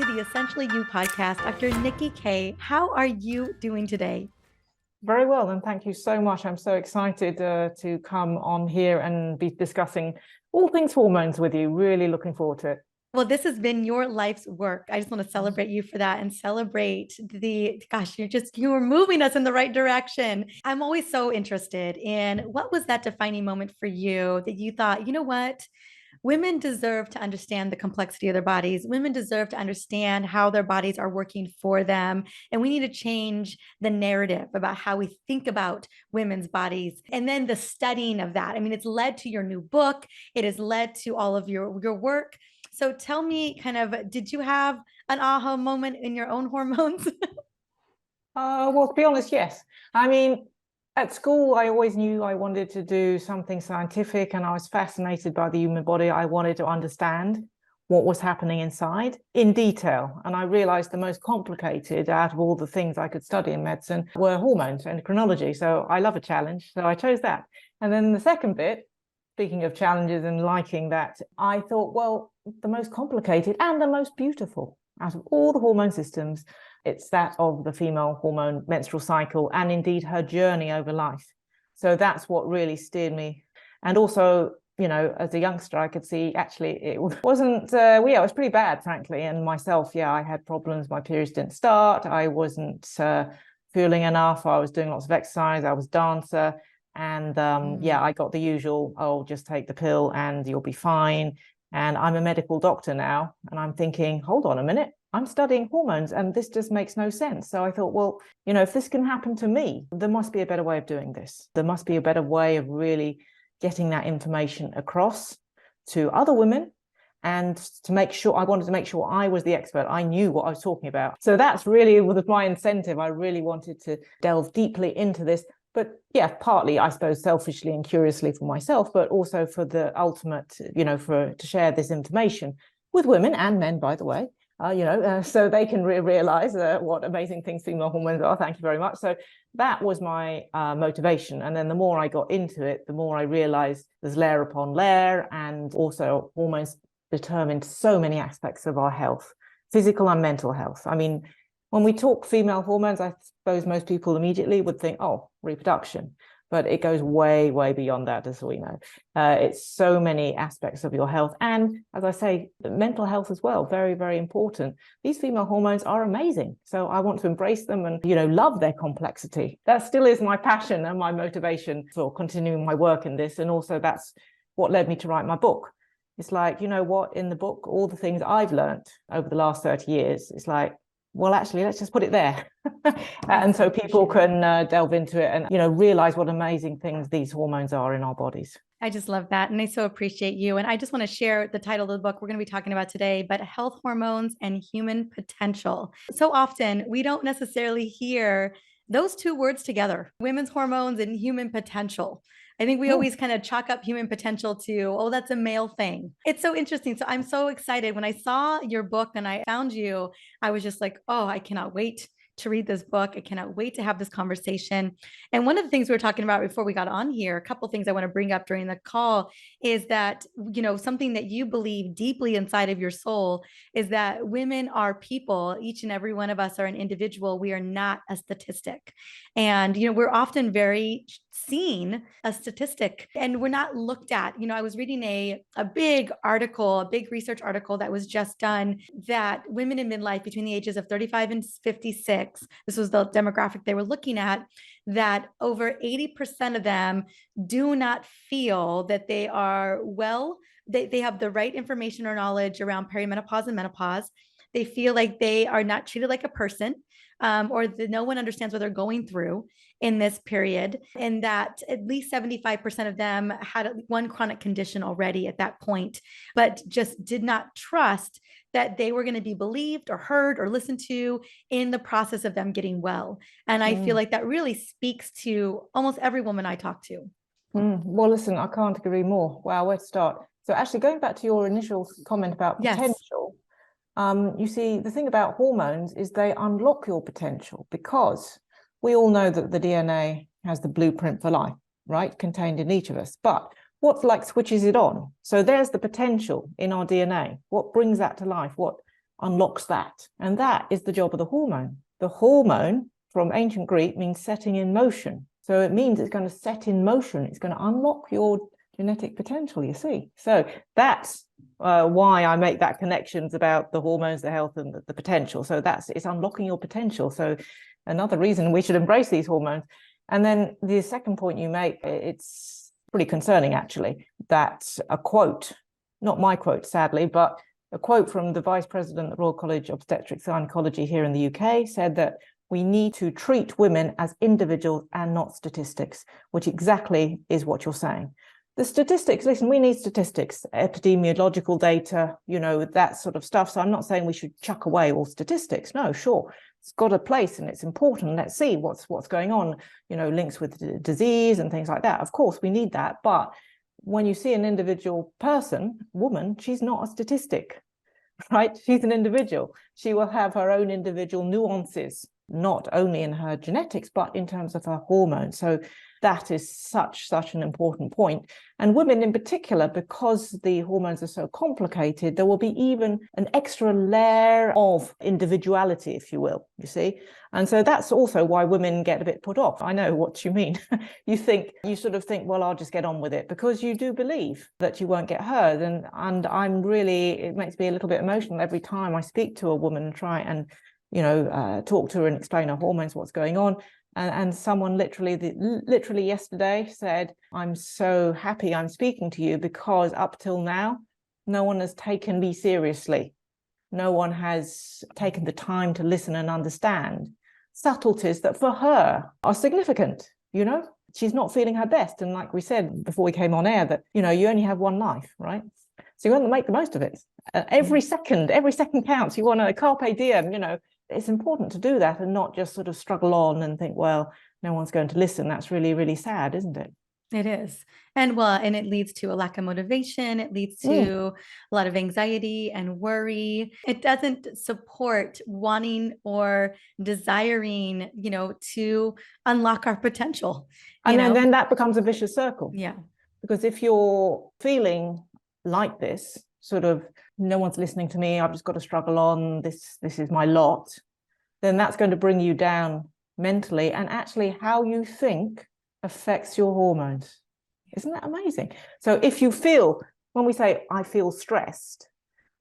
to the Essentially You podcast. Dr. Nicky Keay, how are you doing today? Very well, and thank you so much. I'm so excited to come on here and be discussing all things hormones with you. Really looking forward to it. Well, this has been your life's work. I just want to celebrate you for that and celebrate you're moving us in the right direction. I'm always so interested in what was that defining moment for you that you thought, you know what? Women deserve to understand the complexity of their bodies. Women deserve to understand how their bodies are working for them. And we need to change the narrative about how we think about women's bodies. And then the studying of that. I mean, it's led to your new book. It has led to all of your work. So tell me did you have an aha moment in your own hormones? Well, to be honest, yes. I mean, at school, I always knew I wanted to do something scientific, and I was fascinated by the human body. I wanted to understand what was happening inside in detail. And I realized the most complicated out of all the things I could study in medicine were hormones, endocrinology. So I love a challenge. So I chose that. And then the second bit, speaking of challenges and liking that, I thought, well, the most complicated and the most beautiful out of all the hormone systems, it's that of the female hormone menstrual cycle and indeed her journey over life. So that's what really steered me. And also, you know, as a youngster, I could see actually it wasn't, it was pretty bad, frankly. And myself, I had problems. My periods didn't start. I wasn't feeling enough. I was doing lots of exercise. I was a dancer. And I got the usual, oh, just take the pill and you'll be fine. And I'm a medical doctor now. And I'm thinking, hold on a minute. I'm studying hormones and this just makes no sense. So I thought, well, you know, if this can happen to me, there must be a better way of doing this. There must be a better way of really getting that information across to other women. And to make sure, I wanted to make sure I was the expert. I knew what I was talking about. So that's really was my incentive. I really wanted to delve deeply into this. But yeah, partly, I suppose, selfishly and curiously for myself, but also for the ultimate, you know, to share this information with women and men, by the way, so they can realize what amazing things female hormones are. Thank you very much. So that was my motivation. And then the more I got into it, the more I realized there's layer upon layer, and also hormones determine so many aspects of our health, physical and mental health. I mean, when we talk female hormones, I suppose most people immediately would think, oh, reproduction. But it goes way, way beyond that, as we know. It's so many aspects of your health. And as I say, mental health as well, very, very important. These female hormones are amazing. So I want to embrace them and, you know, love their complexity. That still is my passion and my motivation for continuing my work in this. And also that's what led me to write my book. It's like, you know what, in the book, all the things I've learned over the last 30 years, it's like, well, actually, let's just put it there. And so people can delve into it and, you know, realize what amazing things these hormones are in our bodies. I just love that. And I so appreciate you. And I just want to share the title of the book we're going to be talking about today, but health hormones and human potential. So often we don't necessarily hear those two words together, women's hormones and human potential. I think we always kind of chalk up human potential to, oh, that's a male thing. It's so interesting. So I'm so excited. When I saw your book and I found you, I was just like, oh, I cannot wait to read this book. I cannot wait to have this conversation. And one of the things we were talking about before we got on here, a couple of things I want to bring up during the call is that, you know, something that you believe deeply inside of your soul is that women are people. Each and every one of us are an individual. We are not a statistic. And, you know, we're often very seen a statistic and we're not looked at. You know, I was reading a big article, a big research article that was just done that women in midlife between the ages of 35 and 56, this was the demographic they were looking at, that over 80% of them do not feel that they are they have the right information or knowledge around perimenopause and menopause. They feel like they are not treated like a person, or that no one understands what they're going through in this period, and that at least 75% of them had one chronic condition already at that point, but just did not trust that they were going to be believed or heard or listened to in the process of them getting well. And I feel like that really speaks to almost every woman I talk to. Well, listen, I can't agree more. Wow, where to start? So actually going back to your initial comment about potential, you see, the thing about hormones is they unlock your potential, because we all know that the DNA has the blueprint for life, right? Contained in each of us. But what like switches it on? So there's the potential in our DNA. What brings that to life? What unlocks that. And that is the job of the hormone. The hormone from ancient Greek means setting in motion. So it means it's going to set in motion. It's going to unlock your genetic potential, you see. So that's why I make that connections about the hormones, the health, and the potential. So it's unlocking your potential. So another reason we should embrace these hormones. And then the second point you make, it's pretty concerning, actually, that a quote, not my quote, sadly, but a quote from the Vice President of the Royal College of Obstetrics and Gynecology here in the UK said that we need to treat women as individuals and not statistics, which exactly is what you're saying. The statistics, listen, we need statistics, epidemiological data, that sort of stuff. So I'm not saying we should chuck away all statistics. No, sure, it's got a place and it's important. Let's see what's going on, links with disease and things like that. Of course, we need that. But when you see an individual person, woman, she's not a statistic, right? She's an individual. She will have her own individual nuances, not only in her genetics, but in terms of her hormones. So that is such an important point. And women in particular, because the hormones are so complicated, there will be even an extra layer of individuality, if you will, you see. And so that's also why women get a bit put off. I know what you mean. You sort of think, well, I'll just get on with it, because you do believe that you won't get heard. And it makes me a little bit emotional every time I speak to a woman and try and talk to her and explain her hormones, what's going on. And someone literally yesterday said, I'm so happy I'm speaking to you, because up till now, no one has taken me seriously. No one has taken the time to listen and understand subtleties that for her are significant. She's not feeling her best. And like we said before we came on air, that, you only have one life, right? So you want to make the most of it. Every second counts. You want to carpe diem, It's important to do that and not just sort of struggle on and think, well, no one's going to listen. That's really, really sad, isn't it? It is. And it leads to a lack of motivation. It leads to a lot of anxiety and worry. It doesn't support wanting or desiring, to unlock our potential. And then that becomes a vicious circle. Yeah. Because if you're feeling like this, sort of, no one's listening to me, I've just got to struggle on, this is my lot, then that's going to bring you down mentally. And actually how you think affects your hormones. Isn't that amazing? So if you feel, when we say I feel stressed,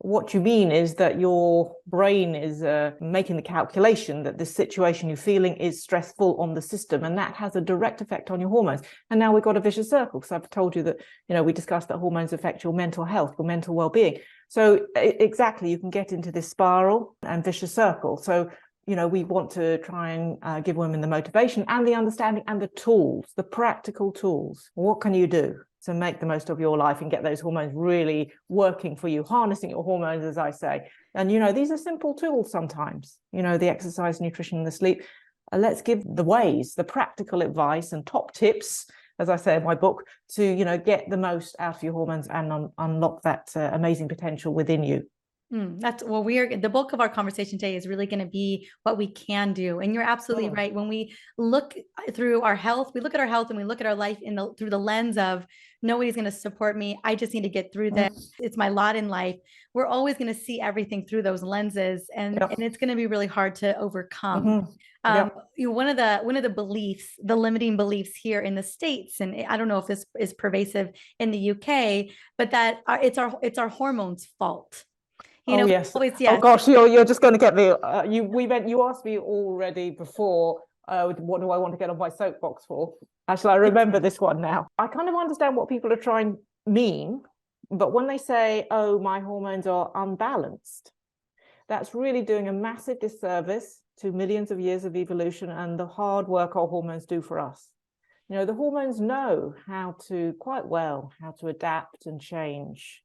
what you mean is that your brain is making the calculation that this situation you're feeling is stressful on the system, and that has a direct effect on your hormones. And now we've got a vicious circle, because I've told you that, we discussed that hormones affect your mental health, your mental well-being. So exactly, you can get into this spiral and vicious circle. So, we want to try and give women the motivation and the understanding and the tools, the practical tools. What can you do to make the most of your life and get those hormones really working for you, harnessing your hormones, as I say? And, these are simple tools sometimes, the exercise, nutrition, the sleep. Let's give the ways, the practical advice and top tips, as I say in my book, to, get the most out of your hormones and unlock that amazing potential within you. The bulk of our conversation today is really going to be what we can do. And you're absolutely right. When we look through our health, we look at our health and we look at our life through the lens of nobody's going to support me. I just need to get through this. It's my lot in life. We're always going to see everything through those lenses, and it's going to be really hard to overcome. One of the beliefs, the limiting beliefs here in the States, and I don't know if this is pervasive in the UK, but that it's our hormones' fault. Yes. Oh gosh, you're just going to get me. You asked me already before. What do I want to get on my soapbox for? Actually, I remember this one now. I kind of understand what people are trying mean, but when they say, "Oh, my hormones are unbalanced," that's really doing a massive disservice to millions of years of evolution and the hard work our hormones do for us. The hormones know how to adapt and change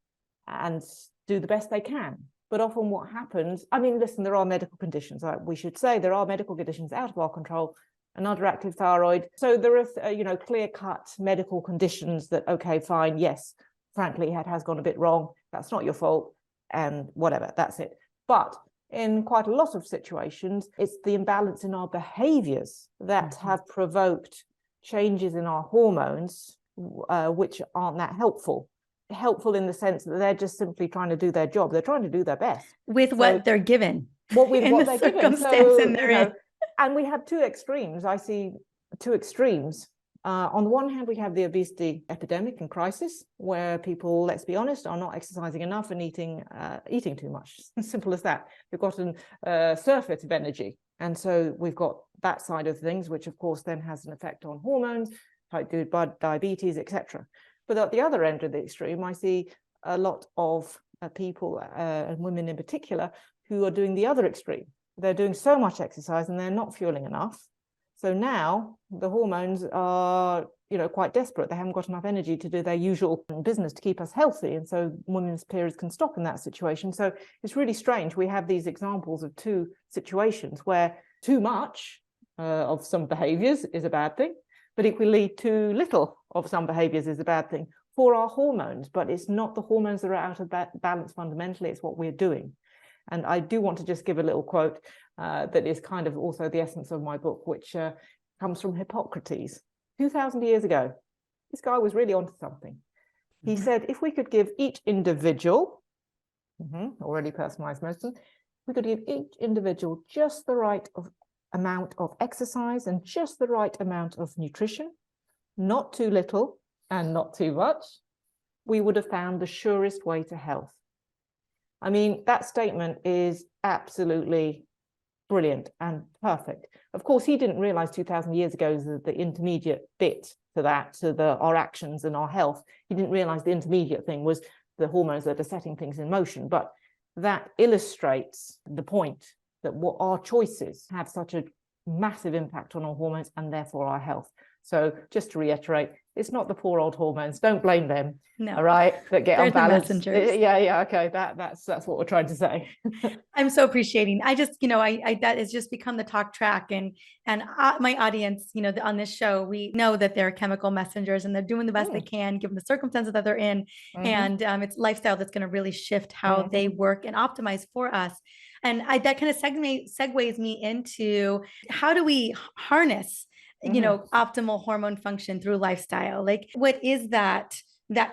and do the best they can. But often what happens, listen, there are medical conditions. We should say there are medical conditions out of our control, an underactive thyroid. So there are, clear-cut medical conditions that, okay, fine, yes, frankly, it has gone a bit wrong. That's not your fault, and whatever, that's it. But in quite a lot of situations, it's the imbalance in our behaviors that have provoked changes in our hormones, which aren't that helpful. helpful in the sense that they're just simply trying to do their job. They're trying to do their best with what they're given with in what the they're given. circumstance So, and they're in. and we have two extremes. I see two extremes. On the one hand, we have the obesity epidemic and crisis, where people, let's be honest, are not exercising enough and eating too much. Simple as that. We've got a surfeit of energy. And so we've got that side of things, which of course then has an effect on hormones, type 2 diabetes, etc. But at the other end of the extreme, I see a lot of people, and women in particular, who are doing the other extreme. They're doing so much exercise and they're not fueling enough. So now the hormones are, quite desperate. They haven't got enough energy to do their usual business to keep us healthy. And so women's periods can stop in that situation. So it's really strange. We have these examples of two situations where too much of some behaviors is a bad thing, but equally too little of some behaviors is a bad thing for our hormones. But it's not the hormones that are out of balance fundamentally, it's what we're doing. And I do want to just give a little quote that is kind of also the essence of my book, which comes from Hippocrates. 2,000 years ago, this guy was really onto something. He said, if we could give each individual, already personalized medicine, we could give each individual just the right amount of exercise and just the right amount of nutrition, not too little and not too much, we would have found the surest way to health. I mean, that statement is absolutely brilliant and perfect. Of course, he didn't realize 2,000 years ago the intermediate bit to that, to our actions and our health. He didn't realize the intermediate thing was the hormones that are setting things in motion. But that illustrates the point that what our choices have such a massive impact on our hormones and therefore our health. So just to reiterate, it's not the poor old hormones. Don't blame them. No. All right, that get They're unbalanced. the messengers. Yeah. Okay, that's what we're trying to say. I'm so appreciating. I just, I that has just become the talk track, and my audience, on this show, we know that they're chemical messengers and they're doing the best they can given the circumstances that they're in, and it's lifestyle that's going to really shift how they work and optimize for us. And that kind of segues me into how do we harness, optimal hormone function through lifestyle? Like, what is that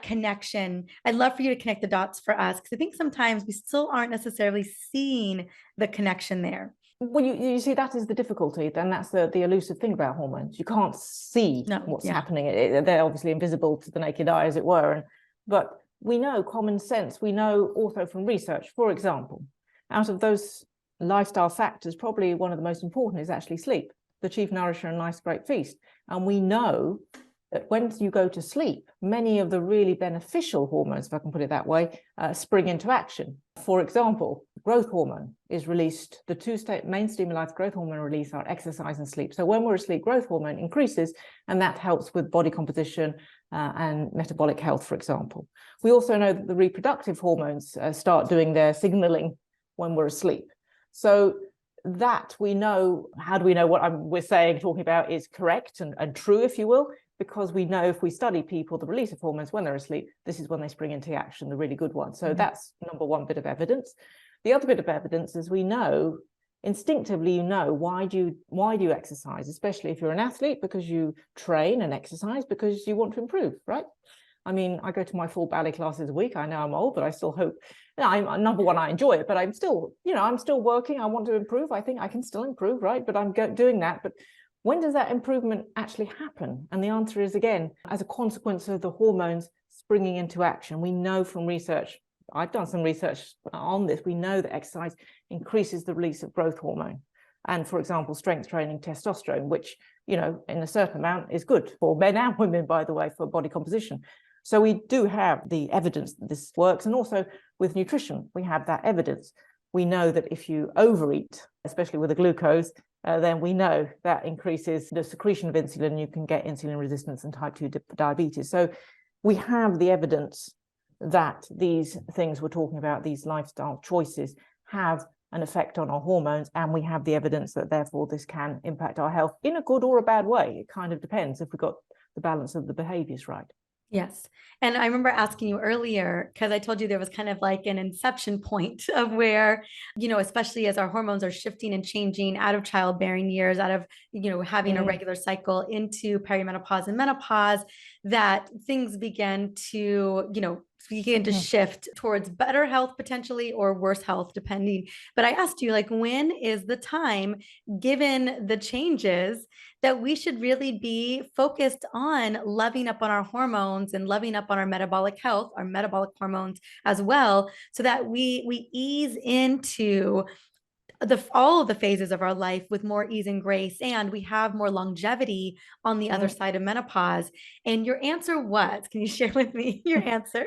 connection? I'd love for you to connect the dots for us, because I think sometimes we still aren't necessarily seeing the connection there. Well, you see, that is the difficulty. Then that's the elusive thing about hormones. You can't see what's happening. They're obviously invisible to the naked eye, as it were. But we know common sense. We know also from research, for example, out of those lifestyle factors, probably one of the most important is actually sleep, the chief nourisher and life's great feast. And we know that when you go to sleep, many of the really beneficial hormones, if I can put it that way, spring into action. For example, growth hormone is released. The two main stimuli of growth hormone release are exercise and sleep. So when we're asleep, growth hormone increases, and that helps with body composition and metabolic health, for example. We also know that the reproductive hormones start doing their signaling when we're asleep. So that we know. How do we know what we're talking about is correct and true, if you will? Because we know if we study people, the release of hormones when they're asleep, this is when they spring into action, the really good ones. So that's number one bit of evidence. The other bit of evidence is we know instinctively, why do you exercise, especially if you're an athlete, because you train and exercise because you want to improve, right? I mean, I go to my full ballet classes a week. I know I'm old, but I still hope, number one, I enjoy it, but I'm still, I'm still working. I want to improve. I think I can still improve, right? But I'm doing that. But when does that improvement actually happen? And the answer is, again, as a consequence of the hormones springing into action. We know from research, I've done some research on this, we know that exercise increases the release of growth hormone. And for example, strength training, testosterone, which, in a certain amount is good for men and women, by the way, for body composition. So we do have the evidence that this works. And also with nutrition, we have that evidence. We know that if you overeat, especially with the glucose, then we know that increases the secretion of insulin. You can get insulin resistance and type 2 diabetes. So we have the evidence that these things we're talking about, these lifestyle choices, have an effect on our hormones. And we have the evidence that therefore this can impact our health in a good or a bad way. It kind of depends if we've got the balance of the behaviors right. Yes. And I remember asking you earlier, because I told you there was kind of like an inception point of where, especially as our hormones are shifting and changing out of childbearing years, out of, having a regular cycle into perimenopause and menopause, that things begin to, begin to Mhm. shift towards better health potentially or worse health, depending. But I asked you, like, when is the time, given the changes, that we should really be focused on loving up on our hormones and loving up on our metabolic health, our metabolic hormones as well, so that we ease into all of the phases of our life with more ease and grace, and we have more longevity on the other Mm. side of menopause. And your answer was, can you share with me your answer?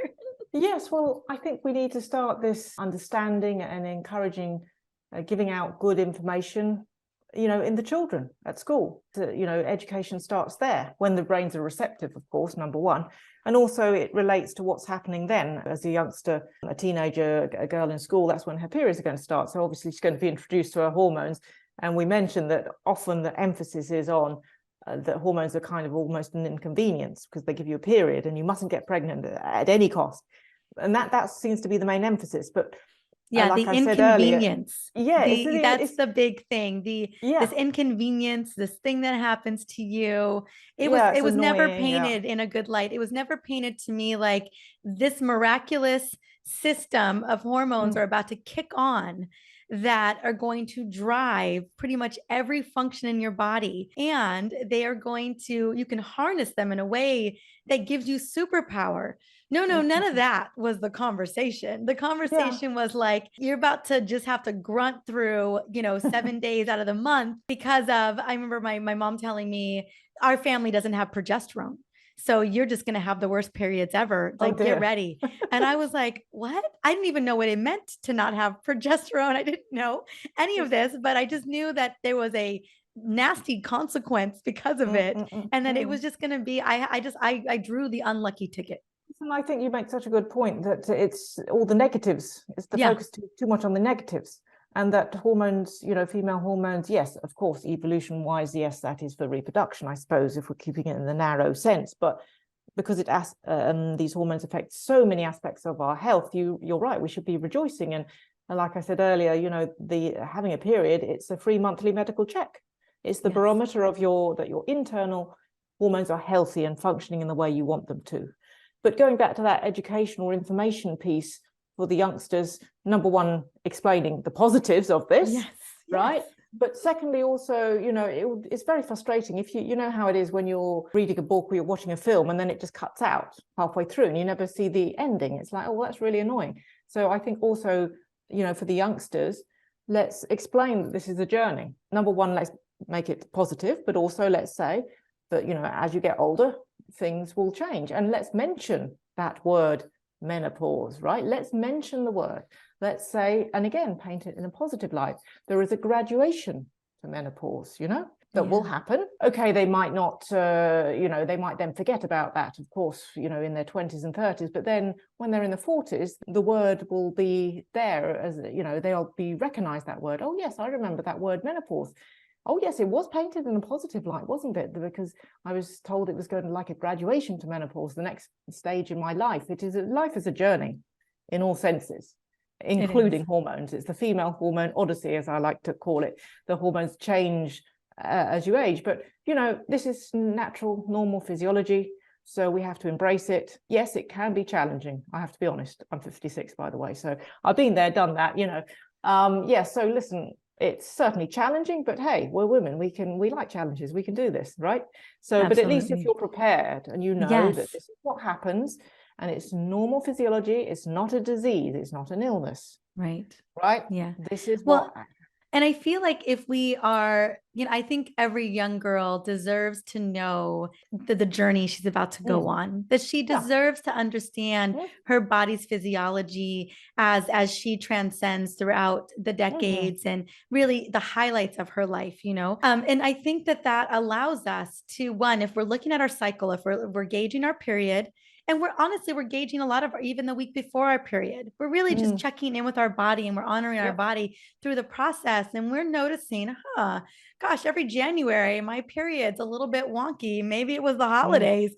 Yes, well, I think we need to start this understanding and encouraging, giving out good information, in the children at school. Education starts there when the brains are receptive, of course, number one. And also it relates to what's happening then as a youngster, a teenager, a girl in school, that's when her periods are going to start. So obviously she's going to be introduced to her hormones. And we mentioned that often the emphasis is on that hormones are kind of almost an inconvenience because they give you a period and you mustn't get pregnant at any cost. And that seems to be the main emphasis. But Yeah, the like I said earlier, inconvenience. yeah, That's it's the big thing. This yeah, inconvenience, this thing that happens to you. yeah, It it's was never annoying. Yeah. painted in a good light. It was never painted to me like this miraculous system of hormones Mm, are about to kick on that are going to drive pretty much every function in your body. And they are going to, you can harness them in a way that gives you superpower. No, no, mm, none mm, of mm. that was the conversation. The Yeah. conversation was like, you're about to just have to grunt through, 7 days out of the month because of, I remember my mom telling me, our family doesn't have progesterone. So you're just going to have the worst periods ever. Oh Like, get dear. ready. And I was like, what? I didn't even know what it meant to not have progesterone. I didn't know any of this, but I just knew that there was a nasty consequence because of Mm, it. mm, mm, And that it was mm. just going to be, I drew the unlucky ticket. And I think you make such a good point that it's all the negatives. It's the Yeah. focus too much on the negatives. And that hormones, female hormones, yes, of course, evolution wise, yes, that is for reproduction, I suppose, if we're keeping it in the narrow sense. But because these hormones affect so many aspects of our health, you're right, we should be rejoicing. And like I said earlier, the having a period, it's a free monthly medical check. It's the Yes. barometer of that your internal hormones are healthy and functioning in the way you want them to. But going back to that educational information piece for the youngsters, number one, explaining the positives of this, Yes. right? Yes. But secondly, also, it's very frustrating if you know how it is when you're reading a book or you're watching a film and then it just cuts out halfway through and you never see the ending. It's like, oh, well, that's really annoying. So I think also, for the youngsters, let's explain that this is a journey. Number one, let's make it positive, but also let's say that, as you get older, things will change. And let's mention that word menopause, right? Let's mention the word. Let's say, and again, paint it in a positive light. There is a graduation to menopause, that will happen. Okay, they might not, they might then forget about that, of course, in their 20s and 30s. But then when they're in the 40s, the word will be there as, they'll be recognized that word. Oh, yes, I remember that word menopause. Oh, yes, it was painted in a positive light, wasn't it? Because I was told it was going to like a graduation to menopause, the next stage in my life. Life is a journey in all senses, It is. including hormones. It's the female hormone odyssey, as I like to call it. The hormones change as you age. But, this is natural, normal physiology. So we have to embrace it. Yes, it can be challenging. I have to be honest. I'm 56, by the way. So I've been there, done that, so listen, it's certainly challenging, but hey, we're women. We like challenges. We can do this, right? So, but at least if Absolutely. you're prepared and that Yes. this is what happens and it's normal physiology, it's not a disease, it's not an illness, Right. right? Yeah. This is what. Well, and I feel like if we are, I think every young girl deserves to know the journey she's about to go on, that she Yeah. deserves to understand her body's physiology as she transcends throughout the decades and really the highlights of her life. And I think that allows us to, one, if we're looking at our cycle, if we're gauging our period, and we're gauging a lot of even the week before our period. We're really just checking in with our body and we're honoring our body through the process. And we're noticing, gosh, every January, my period's a little bit wonky. Maybe it was the holidays.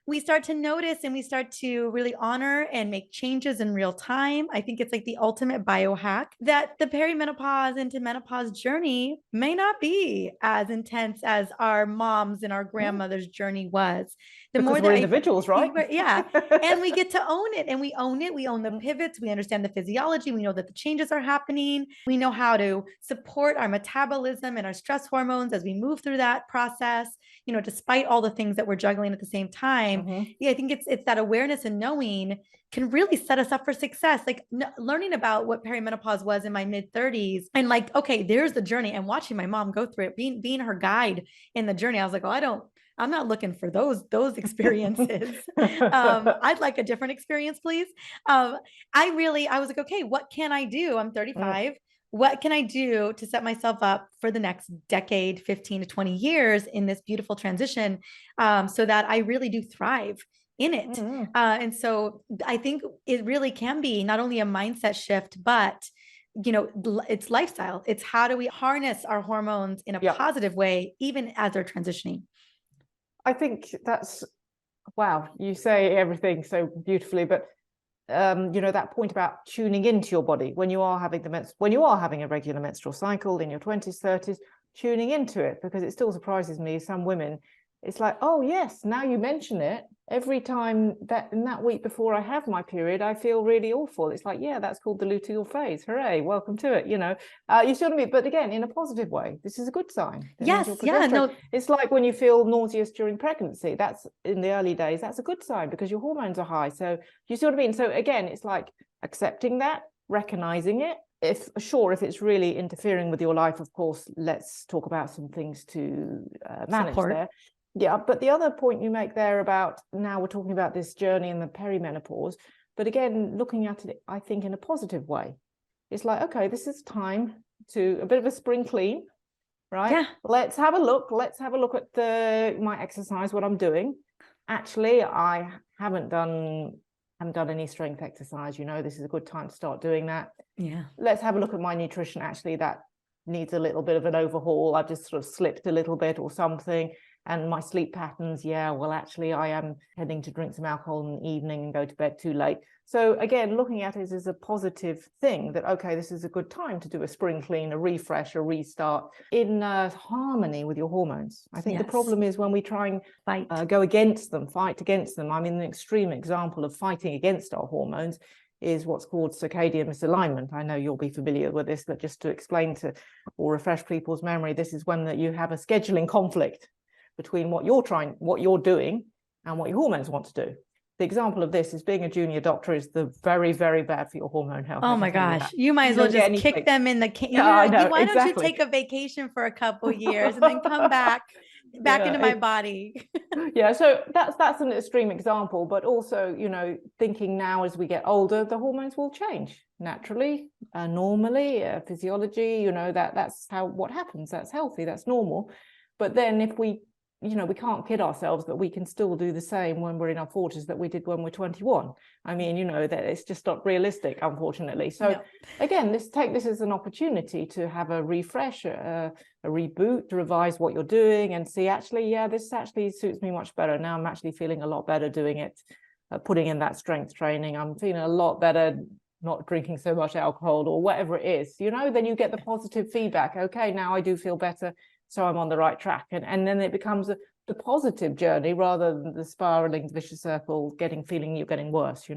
we start to notice and we start to really honor and make changes in real time. I think it's like the ultimate biohack that the perimenopause into menopause journey may not be as intense as our moms and our grandmothers' journey was. The Because more we're that individuals, right? yeah, and we get to own it, and we own it. We own the pivots. We understand the physiology. We know that the changes are happening. We know how to support our metabolism and our stress hormones as we move through that process, despite all the things that we're juggling at the same time. Yeah, I think it's that awareness and knowing can really set us up for success. Like learning about what perimenopause was in my mid 30s and like, okay, there's the journey, and watching my mom go through it, being her guide in the journey. I was like, I'm not looking for those experiences. I'd like a different experience, please. I was like, okay, what can I do? I'm 35. What can I do to set myself up for the next decade, 15 to 20 years in this beautiful transition, so that I really do thrive in it? And so I think it really can be not only a mindset shift, but it's lifestyle. It's how do we harness our hormones in a positive way, even as they're transitioning. I think that's, wow, you say everything so beautifully, but that point about tuning into your body when you are having a regular menstrual cycle in your 20s, 30s, tuning into it, because it still surprises me, some women, it's like, oh yes, now you mention it, every time that in that week before I have my period, I feel really awful. It's like, yeah, that's called the luteal phase. Hooray, welcome to it. You see what I mean? But again, in a positive way, this is a good sign. Yes, yeah, no. It's like when you feel nauseous during pregnancy, that's in the early days, that's a good sign because your hormones are high. So you see what I mean? So again, it's like accepting that, recognizing it. If it's really interfering with your life, of course, let's talk about some things to manage there. Yeah, but the other point you make there about now we're talking about this journey in the perimenopause, but again, looking at it, I think in a positive way. It's like, okay, this is time to a bit of a spring clean, right? Yeah. Let's have a look. Let's have a look at my exercise, what I'm doing. Actually, I haven't done any strength exercise. This is a good time to start doing that. Yeah. Let's have a look at my nutrition. Actually, that needs a little bit of an overhaul. I've just sort of slipped a little bit or something. And my sleep patterns, actually, I am heading to drink some alcohol in the evening and go to bed too late. So again, looking at it as a positive thing that, okay, this is a good time to do a spring clean, a refresh, a restart in harmony with your hormones. I think the problem is when we try and fight against them. I mean, an extreme example of fighting against our hormones is what's called circadian misalignment. I know you'll be familiar with this, but just to explain to or refresh people's memory, this is when that you have a scheduling conflict between what you're doing and what your hormones want to do. The example of this is being a junior doctor is very, very bad for your hormone health. Oh my gosh. You might as well just kick them in the can. Why don't you take a vacation for a couple years and then come back into my body? Yeah, so that's an extreme example, but also, thinking now as we get older, the hormones will change naturally, normally, physiology, that's what happens. That's healthy, that's normal. But then if we can't kid ourselves that we can still do the same when we're in our 40s that we did when we're 21. I mean, that it's just not realistic, unfortunately. So again, take this as an opportunity to have a refresh, a reboot, to revise what you're doing and see, actually, this actually suits me much better. Now I'm actually feeling a lot better doing it, putting in that strength training. I'm feeling a lot better not drinking so much alcohol or whatever it is, then you get the positive feedback. Okay, now I do feel better. So I'm on the right track. And then it becomes the positive journey rather than the spiraling vicious circle, feeling you're getting worse,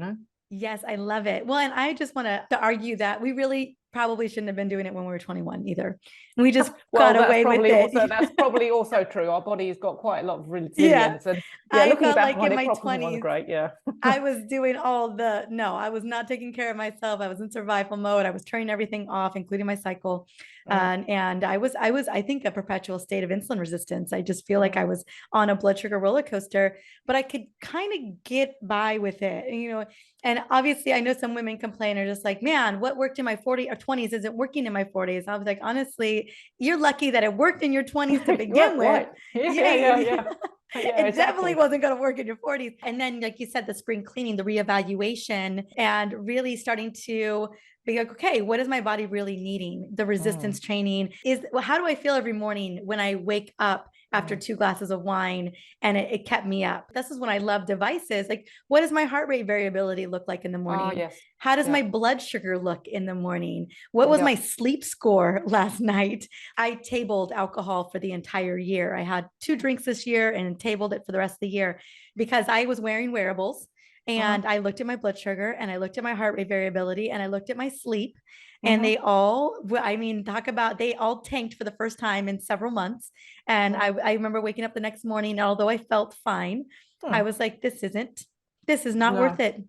Yes, I love it. Well, and I just want to argue that we really probably shouldn't have been doing it when we were 21 either. We just got away with it. That's probably also true. Our body's got quite a lot of resilience. And looking back on it, in my 20s, great. Yeah. I was doing I was not taking care of myself. I was in survival mode. I was turning everything off, including my cycle. And I was, I think, a perpetual state of insulin resistance. I just feel like I was on a blood sugar roller coaster, but I could kind of get by with it, and obviously I know some women complain are just like, man, what worked in my 40s or 20s isn't working in my 40s. I was like, honestly, you're lucky that it worked in your 20s to begin with. Yeah. It definitely wasn't going to work in your 40s. And then, like you said, the spring cleaning, the reevaluation, and really starting to be like, okay, what is my body really needing? The resistance training is, how do I feel every morning when I wake up after 2 glasses of wine, and it kept me up. This is when I love devices. Like, what does my heart rate variability look like in the Ah, morning? yes. How does Yeah. my blood sugar look in the morning? What was Yeah. my sleep score last night? I tabled alcohol for the entire year. I had 2 drinks this year and tabled it for the rest of the year because I was wearing wearables. And I looked at my blood sugar and I looked at my heart rate variability and I looked at my sleep, and they all, I mean, talk about, they all tanked for the first time in several months. And I remember waking up the next morning, and although I felt fine, I was like, this is not worth No. it.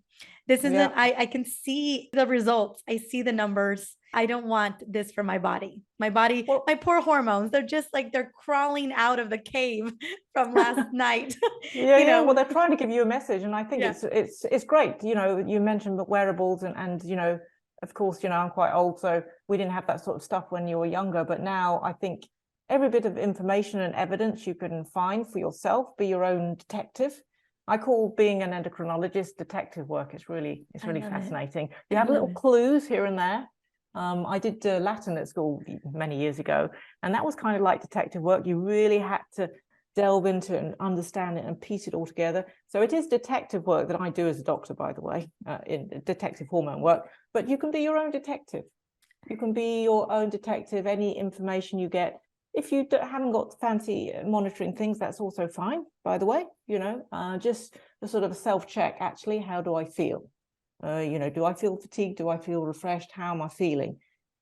This isn't, Yeah. I can see the results. I see the numbers. I don't want this for my body. My body, Well, my poor hormones, they're just like, they're crawling out of the cave from last night. yeah, You yeah. know, Well, they're trying to give you a message, and I think yeah. it's great. You know, you mentioned the wearables, and you know, of course, you know, I'm quite old, so we didn't have that sort of stuff when you were younger. But now I think every bit of information and evidence you can find for yourself, be your own detective. I call being an endocrinologist detective work. It's really fascinating. You have little clues here and there. I did Latin at school many years ago, and that was kind of like detective work. You really had to delve into it and understand it and piece it all together. So it is detective work that I do as a doctor, by the way, in detective hormone work. But you can be your own detective. You can be your own detective. Any information you get, if you haven't got fancy monitoring things, that's also fine, by the way. You know, just a sort of a self-check. Actually, how do I feel? You know, do I feel fatigued? Do I feel refreshed? How am I feeling?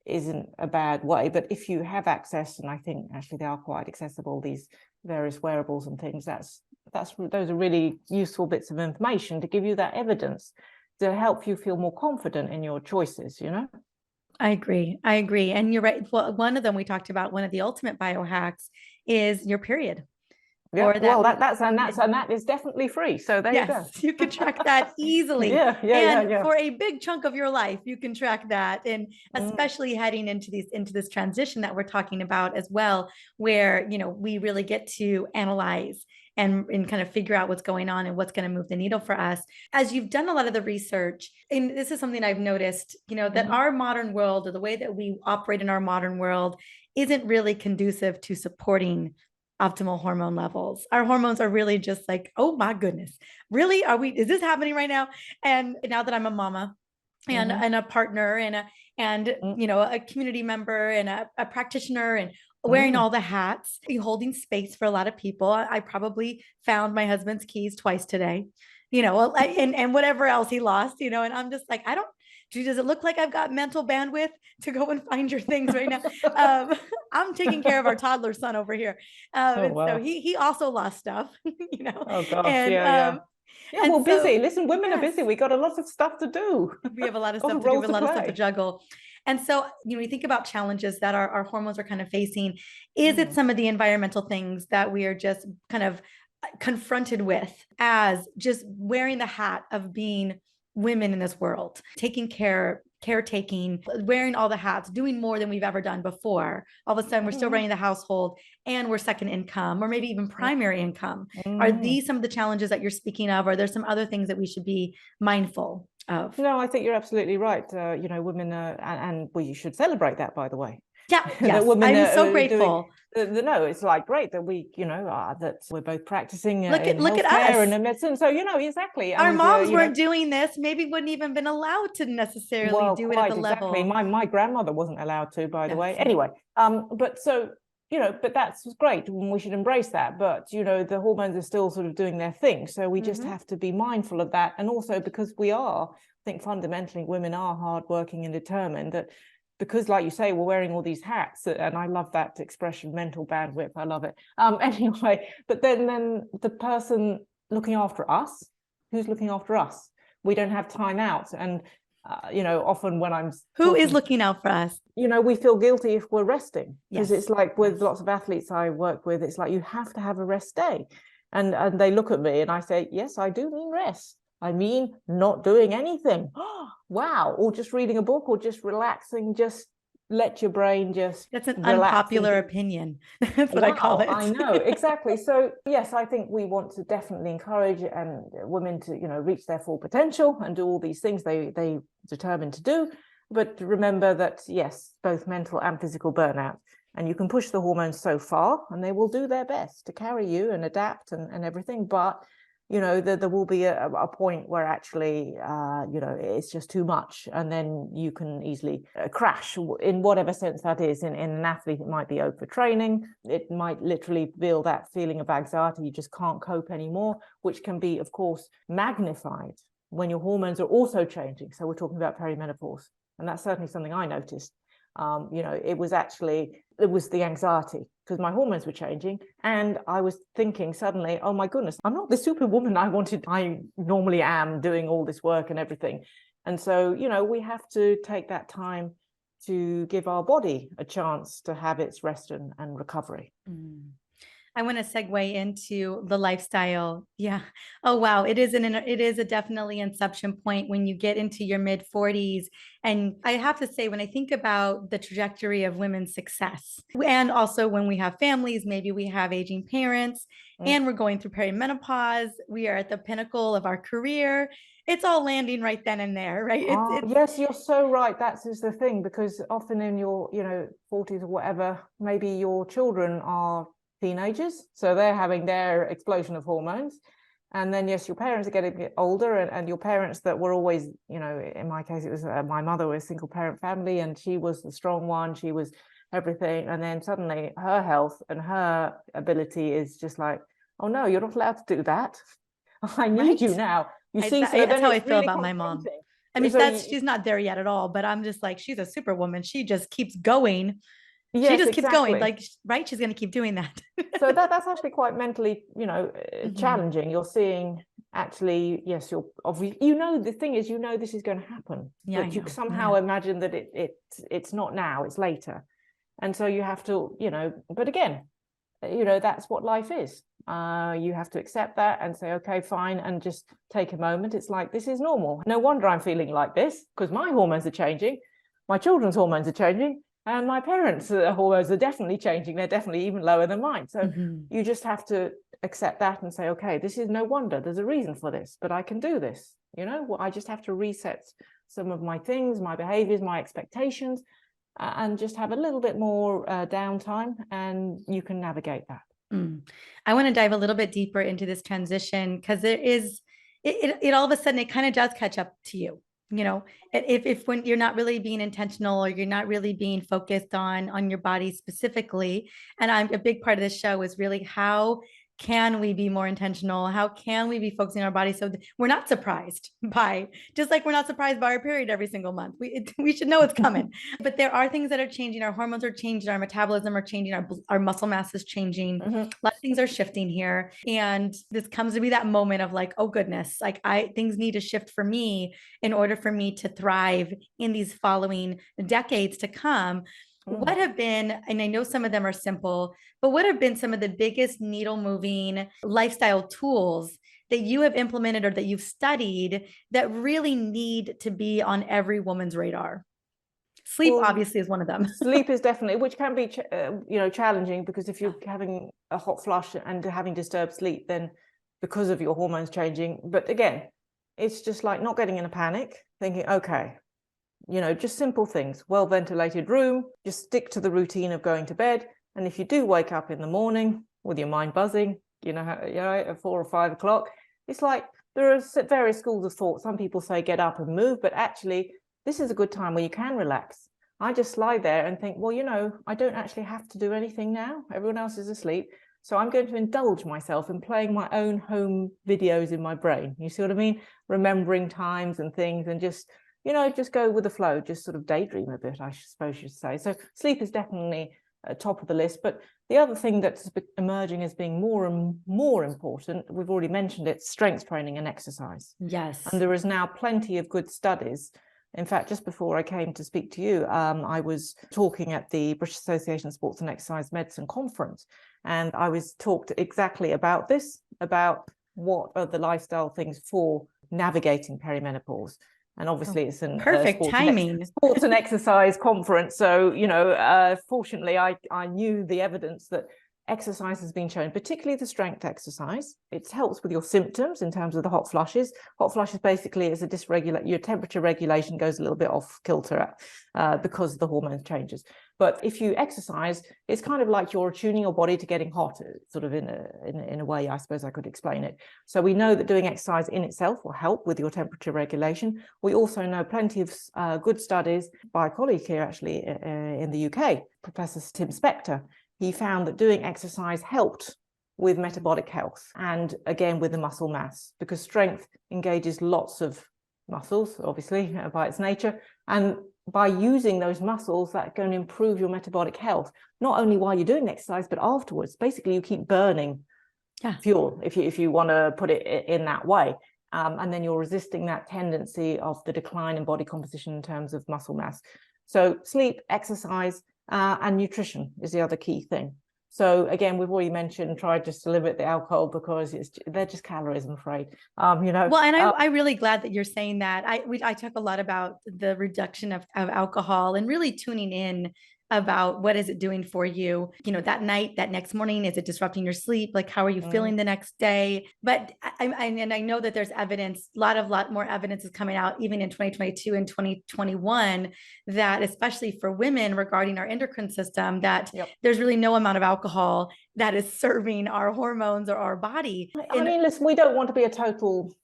Isn't a bad way. But if you have access, and I think actually they are quite accessible, these various wearables and things, those are really useful bits of information to give you that evidence to help you feel more confident in your choices, you know? I agree. I agree. And you're right. Well, one of them we talked about, one of the ultimate biohacks is your period. Yeah, Or well, that is definitely free. So there you go. yes, you can track that easily. And for a big chunk of your life, you can track that. And especially heading into this transition that we're talking about as well, where, you know, we really get to analyze and kind of figure out what's going on and what's going to move the needle for us. As you've done a lot of the research, and this is something I've noticed, you know, that our modern world, or the way that we operate in our modern world, isn't really conducive to supporting optimal hormone levels. Our hormones are really just like, oh my goodness, really? Is this happening right now? And now that I'm a mama and a partner and you know, a community member and a practitioner and wearing all the hats, holding space for a lot of people, I probably found my husband's keys twice today, you know, and whatever else he lost, you know, and I'm just like, does it look like I've got mental bandwidth to go and find your things right now? I'm taking care of our toddler son over here. And so he also lost stuff, you know. Oh gosh, and yeah. Yeah, and well, so, busy. Listen, women are busy. We got a lot of stuff to do. we have a lot of A lot stuff of to do, roles a to lot of stuff to play. juggle. And so, you know, we think about challenges that our hormones are kind of facing. Is it some of the environmental things that we are just kind of confronted with as just wearing the hat of being women in this world, taking caretaking, wearing all the hats, doing more than we've ever done before? All of a sudden, we're still running the household and we're second income, or maybe even primary income. Are these some of the challenges that you're speaking of? Or are there some other things that we should be mindful of? No, I think you're absolutely right. You know, women and we should celebrate that, by the way. Yeah, That yes, women I'm so are grateful. no, it's like great that we, you know, that we're both practicing Look in at healthcare us. and in medicine. So, you know, exactly. Our And, moms you know, weren't doing this, maybe wouldn't even been allowed to necessarily well, do it at the quite exactly. level. My grandmother wasn't allowed to, by the way. Yes. Anyway, but so, you know, but that's great, and we should embrace that. But, you know, the hormones are still sort of doing their thing. So we just have to be mindful of that. And also because we are, I think fundamentally women are hardworking and determined, that because, like you say, we're wearing all these hats, and I love that expression, mental bandwidth. I love it. Anyway, but then the person looking after us, who's looking after us? We don't have time out. And, you know, often when I'm Who is looking out for us? You know, we feel guilty if we're resting, because Yes. it's like with lots of athletes I work with, it's like you have to have a rest day. And they look at me and I say, yes, I do mean rest. I mean not doing anything. Oh, wow. Or just reading a book, or just relaxing, just let your brain just That's an relax. unpopular opinion. That's what I call it. I know, exactly. So yes, I think we want to definitely encourage and women to, you know, reach their full potential and do all these things they determined to do. But remember that, yes, both mental and physical burnout And you can push the hormones so far, and they will do their best to carry you and adapt and everything. But, there will be a point where actually, it's just too much. And then you can easily crash in whatever sense that is. In an athlete, it might be overtraining. It might literally feel that feeling of anxiety. You just can't cope anymore, which can be, of course, magnified when your hormones are also changing. So we're talking about perimenopause. And that's certainly something I noticed. It was the anxiety because my hormones were changing, and I was thinking suddenly, oh my goodness, I'm not the superwoman I normally am, doing all this work and everything. And so, we have to take that time to give our body a chance to have its rest and recovery. I want to segue into the lifestyle. Yeah. Oh, wow. It is a definitely inception point when you get into your mid 40s. And I have to say, when I think about the trajectory of women's success, and also when we have families, maybe we have aging parents and we're going through perimenopause, we are at the pinnacle of our career. It's all landing right then and there, right? Yes, you're so right. That's is the thing, because often in your, 40s or whatever, maybe your children are teenagers, so they're having their explosion of hormones, and then yes, your parents are getting older, and your parents that were always, in my case it was my mother was a single parent family, and she was the strong one, she was everything, and then suddenly her health and her ability is just like, oh no, you're not allowed to do that. I need you now, that's how I feel about my mom. I mean, she's not there yet at all, but I'm just like, she's a superwoman, she just keeps going. Yes, she just keeps going, like, right, she's going to keep doing that. So that's actually quite mentally, challenging. You're seeing actually, yes, you're obviously, the thing is, this is going to happen, but you somehow imagine that it's not now, it's later. And so you have to, but again, that's what life is. You have to accept that and say, okay, fine, and just take a moment. It's like, this is normal. No wonder I'm feeling like this, because my hormones are changing, my children's hormones are changing, and my parents' hormones are definitely changing. They're definitely even lower than mine. So you just have to accept that and say, okay, this is no wonder. There's a reason for this, but I can do this. I just have to reset some of my things, my behaviors, my expectations, and just have a little bit more downtime, and you can navigate that. I want to dive a little bit deeper into this transition, because there is, it all of a sudden, it kind of does catch up to you. If when you're not really being intentional, or you're not really being focused on your body specifically. And a big part of this show is really, how can we be more intentional? How can we be focusing on our body so we're not surprised by, just like we're not surprised by our period every single month. We should know it's coming. But there are things that are changing. Our hormones are changing, our metabolism are changing, our muscle mass is changing. A lot of things are shifting here. And this comes to be that moment of like, oh goodness, like things need to shift for me in order for me to thrive in these following decades to come. What have been, and I know some of them are simple, but what have been some of the biggest needle moving lifestyle tools that you have implemented or that you've studied that really need to be on every woman's radar? Sleep, obviously, is one of them. Sleep is definitely, which can be, challenging, because if you're having a hot flush and having disturbed sleep, then because of your hormones changing. But again, it's just like not getting in a panic, thinking, okay, just simple things, well-ventilated room, just stick to the routine of going to bed. And if you do wake up in the morning with your mind buzzing, at 4 or 5 o'clock, it's like there are various schools of thought. Some people say get up and move, but actually this is a good time where you can relax. I just lie there and think, well, I don't actually have to do anything now. Everyone else is asleep. So I'm going to indulge myself in playing my own home videos in my brain. You see what I mean? Remembering times and things, and just go with the flow, just sort of daydream a bit, I suppose you should say. So sleep is definitely top of the list. But the other thing that's emerging as being more and more important, we've already mentioned it, strength training and exercise. Yes. And there is now plenty of good studies. In fact, just before I came to speak to you, I was talking at the British Association of Sports and Exercise Medicine conference, and I was talked exactly about this, about what are the lifestyle things for navigating perimenopause. And obviously it's an perfect timing sports and exercise conference. So, fortunately, I knew the evidence that exercise has been shown, particularly the strength exercise. It helps with your symptoms in terms of the hot flushes. Hot flushes basically is a dysregulate, your temperature regulation goes a little bit off kilter because of the hormone changes. But if you exercise, it's kind of like you're tuning your body to getting hot, sort of in a way, I suppose I could explain it. So we know that doing exercise in itself will help with your temperature regulation. We also know plenty of good studies by a colleague here, actually, in the UK, Professor Tim Spector. He found that doing exercise helped with metabolic health and again with the muscle mass, because strength engages lots of muscles, obviously, by its nature. And by using those muscles, that's going to improve your metabolic health, not only while you're doing exercise, but afterwards. Basically, you keep burning fuel, if you want to put it in that way. And then you're resisting that tendency of the decline in body composition in terms of muscle mass. So sleep, exercise, and nutrition is the other key thing. So again, we've already mentioned, try just to limit the alcohol because they're just calories, I'm afraid. Well, and I'm really glad that you're saying that. I talk a lot about the reduction of alcohol and really tuning in about what is it doing for you, that night, that next morning. Is it disrupting your sleep? Like, how are you feeling the next day? But I know that there's evidence, a lot more evidence is coming out even in 2022 and 2021, that especially for women regarding our endocrine system, that there's really no amount of alcohol that is serving our hormones or our body. I mean, listen, we don't want to be a total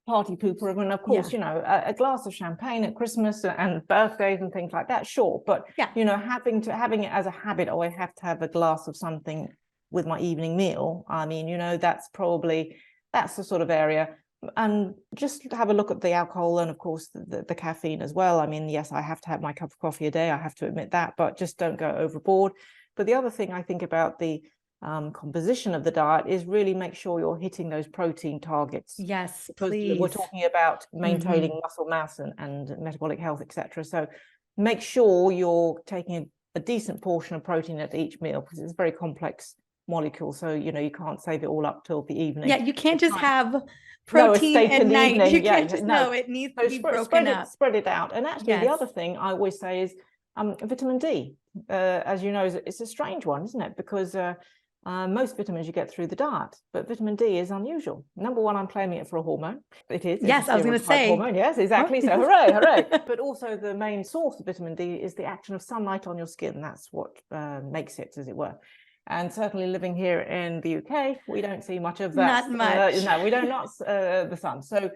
party pooper, and of course, a glass of champagne at Christmas and birthdays and things like that, sure, but having it as a habit, or I have to have a glass of something with my evening meal, I mean, that's the sort of area. And just have a look at the alcohol and of course the caffeine as well. I mean, yes, I have to have my cup of coffee a day, I have to admit that, but just don't go overboard. But the other thing I think about the composition of the diet is really make sure you're hitting those protein targets. Yes, because please. we're talking about maintaining muscle mass and metabolic health, etc. So make sure you're taking a decent portion of protein at each meal, because it's a very complex molecule. So you can't save it all up till the evening. Yeah, you can't just have protein at night. You can't just it needs to be broken up. Spread it out. And actually, the other thing I always say is vitamin D. As you know, it's a strange one, isn't it? Because most vitamins you get through the diet, but vitamin D is unusual. Number one, I'm claiming it for a hormone. It is. Yes, I was going to say. Hormone. Yes, exactly. So hooray, hooray. But also the main source of vitamin D is the action of sunlight on your skin. That's what makes it, as it were. And certainly living here in the UK, we don't see much of that. Not much. No, we don't, not the sun. So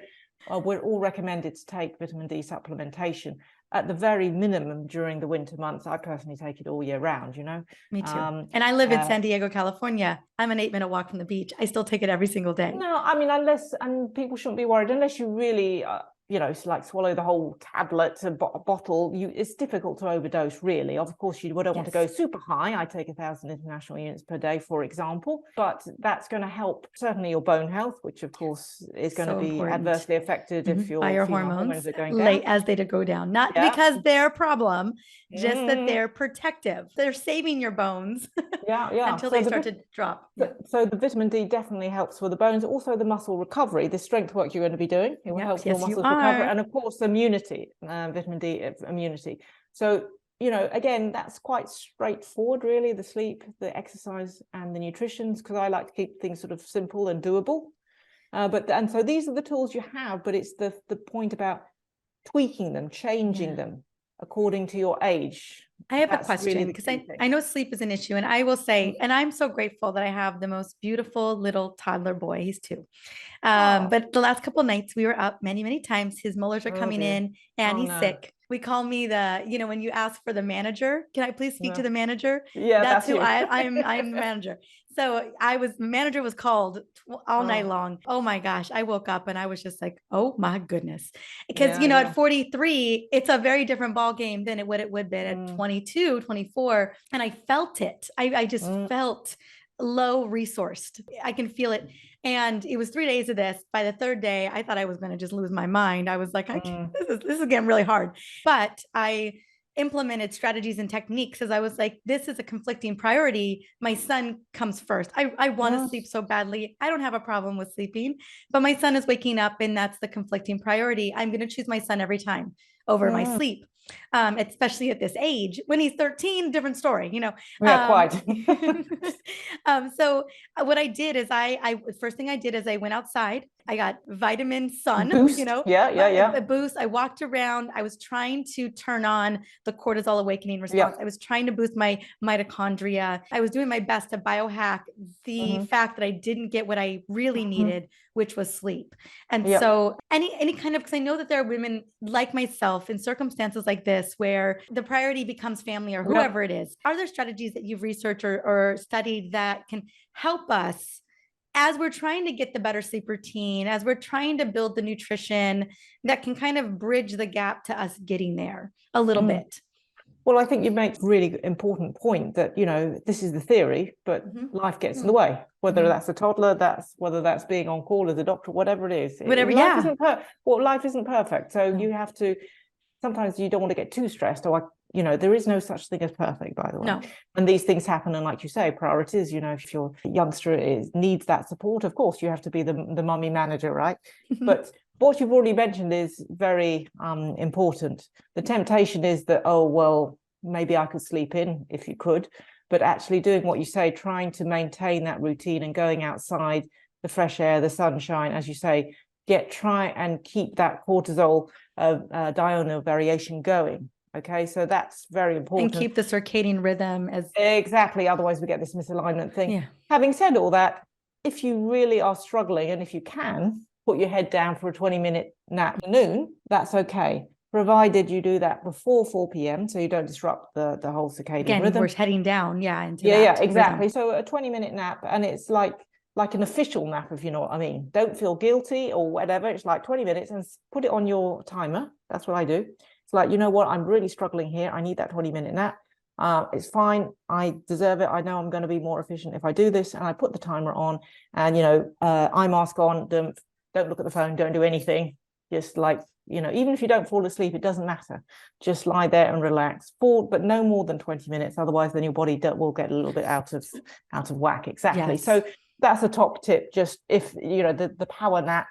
we're all recommended to take vitamin D supplementation at the very minimum during the winter months. I personally take it all year round, Me too. And I live in San Diego, California. I'm an 8-minute walk from the beach. I still take it every single day. No, I mean, and people shouldn't be worried unless you really like swallow the whole tablet, a bottle. It's difficult to overdose, really. Of course, you don't want to go super high. I take 1,000 international units per day, for example, but that's going to help certainly your bone health, which of course is going to be adversely affected if your hormones are going down. As they go down, not because they're a problem, just that they're protective. They're saving your bones until they start to drop. So the vitamin D definitely helps with the bones, also the muscle recovery, the strength work you're going to be doing. It will help your muscles recover, and of course immunity, vitamin D immunity. So again, that's quite straightforward, really, the sleep, the exercise and the nutrition, because I like to keep things sort of simple and doable. And so these are the tools you have, but it's the point about tweaking them, changing them according to your age. I have a question, because I know sleep is an issue, and I will say, and I'm so grateful that I have the most beautiful little toddler boy. He's 2. But the last couple of nights we were up many, many times. His molars are coming in and he's sick. We call me when you ask for the manager, can I please speak to the manager? Yeah, that's who I'm the manager. So manager was called all night long. Oh my gosh. I woke up and I was just like, oh my goodness. Because, at 43, it's a very different ball game than what it would be at 22, 24. And I felt it. I just felt low resourced. I can feel it. And it was 3 days of this. By the 3rd day, I thought I was going to just lose my mind. I was like, this is getting really hard. But I implemented strategies and techniques, as I was like, this is a conflicting priority. My son comes first. I want to sleep so badly. I don't have a problem with sleeping, but my son is waking up, and that's the conflicting priority. I'm going to choose my son every time over my sleep. especially at this age. When he's 13, different story, you know. Yeah, quite. So what I did is I first thing I did is I went outside. I got vitamin sun, you Boost. know, Yeah, yeah, yeah. a boost. I walked around. I was trying to turn on the cortisol awakening response. Yep. I was trying to boost my mitochondria. I was doing my best to biohack the fact that I didn't get what I really needed, which was sleep. And Yep. so any kind of, because I know that there are women like myself in circumstances like this where the priority becomes family or whoever it is. Are there strategies that you've researched or studied that can help us as we're trying to get the better sleep routine, as we're trying to build the nutrition that can kind of bridge the gap to us getting there a little bit? Well, I think you make a really important point that, you know, this is the theory, but life gets in the way, whether that's a toddler, whether that's being on call as a doctor, whatever it is. Whatever, life isn't perfect. So you have to, sometimes you don't want to get too stressed, or, you know, there is no such thing as perfect, by the way. No. And these things happen. And like you say, priorities, you know, if your youngster needs that support, of course, you have to be the mummy manager, right? But what you've already mentioned is very important. The temptation is that, oh, well, maybe I could sleep in if you could, but actually doing what you say, trying to maintain that routine and going outside, the fresh air, the sunshine, as you say, try and keep that cortisol diurnal variation going. Okay, so that's very important. And keep the circadian rhythm as exactly. Otherwise, we get this misalignment thing. Yeah. Having said all that, if you really are struggling, and if you can put your head down for a 20-minute nap at noon, that's okay, provided you do that before 4 p.m. so you don't disrupt the whole circadian rhythm. We're heading down, into that exactly rhythm. So a 20-minute nap, and it's like an official nap, if you know what I mean. Don't feel guilty or whatever. It's like 20 minutes, and put it on your timer. That's what I do. It's like, you know what, I'm really struggling here. I need that 20-minute nap. It's fine. I deserve it. I know I'm going to be more efficient if I do this. And I put the timer on, and, you know, eye mask on. Don't look at the phone. Don't do anything. Just like, you know, even if you don't fall asleep, it doesn't matter. Just lie there and relax. But no more than 20 minutes. Otherwise, then your body will get a little bit out of whack. Exactly. Yes. So that's a top tip. Just if, you know, the power nap